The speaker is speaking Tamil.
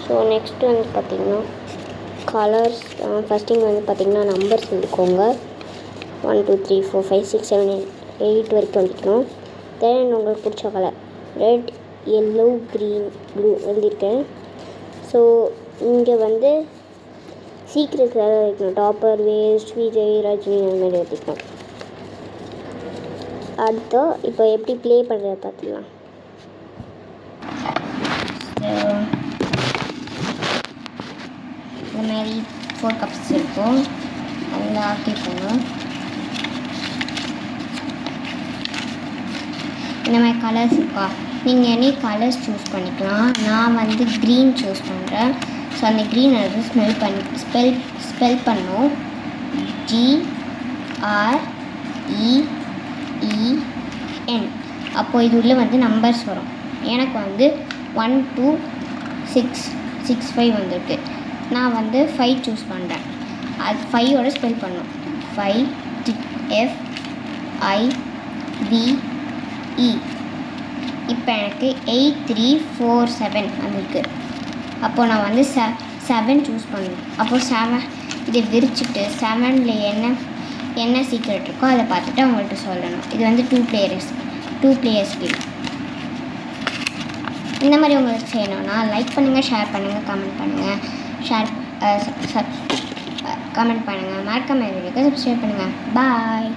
ஸோ நெக்ஸ்ட்டு வந்து பார்த்திங்கன்னா கலர்ஸ். ஃபஸ்ட்டிங் வந்து பார்த்திங்கன்னா நம்பர்ஸ் எழுதிக்கோங்க. 1 2 3 4 5 6 7 8 வரைக்கும் எழுதிக்கணும். தென் உங்களுக்கு பிடிச்ச colour red, yellow, green, blue எழுதியிருக்கேன். ஸோ இங்கே வந்து சீக்ரெட் கலர் வைக்கணும். டாப்பர், வேஸ்ட், விஜய், ரஜினி அந்த மாதிரி எழுதிக்கணும். அடுத்து இப்போ எப்படி ப்ளே பண்ணுறத பார்த்துக்கலாம். இந்த மாதிரி 4 கப்ஸ் இருக்கும். அதில் ஆக்கி போகணும். இந்த மாதிரி கலர்ஸ் இருக்கா, நீங்கள் எனி கலர்ஸ் சூஸ் பண்ணிக்கலாம். நான் வந்து க்ரீன் சூஸ் பண்ணுறேன். ஸோ அந்த க்ரீன் வந்து ஸ்பெல் பண்ணோம். GREEN. அப்போது இது உள்ள வந்து நம்பர்ஸ் வரும். எனக்கு வந்து 1 2 6 6 5 வந்திருக்கு. நான் வந்து 5 சூஸ் பண்ணுறேன். அது 5ஓட ஸ்பெல் பண்ணணும். 5 FIVE. இப்போ எனக்கு 8 3 4 7 வந்திருக்கு. அப்போது நான் வந்து 7 சூஸ் பண்ணணும். அப்போது 7 இதை விரிச்சிட்டு 7ல் என்ன சீக்ரெட் இருக்கோ அதை பார்த்துட்டு அவங்கள்ட்ட சொல்லணும். இது வந்து 2 பிளேயர்ஸ் கேம். இந்த மாதிரி உங்களுக்கு செய்யணும்னா லைக் பண்ணுங்கள், ஷேர் பண்ணுங்கள், கமெண்ட் பண்ணுங்கள். கமெண்ட் பண்ணுங்கள், மறக்காம வீடியோக்கு சப்ஸ்கிரைப் பண்ணுங்கள். பாய்.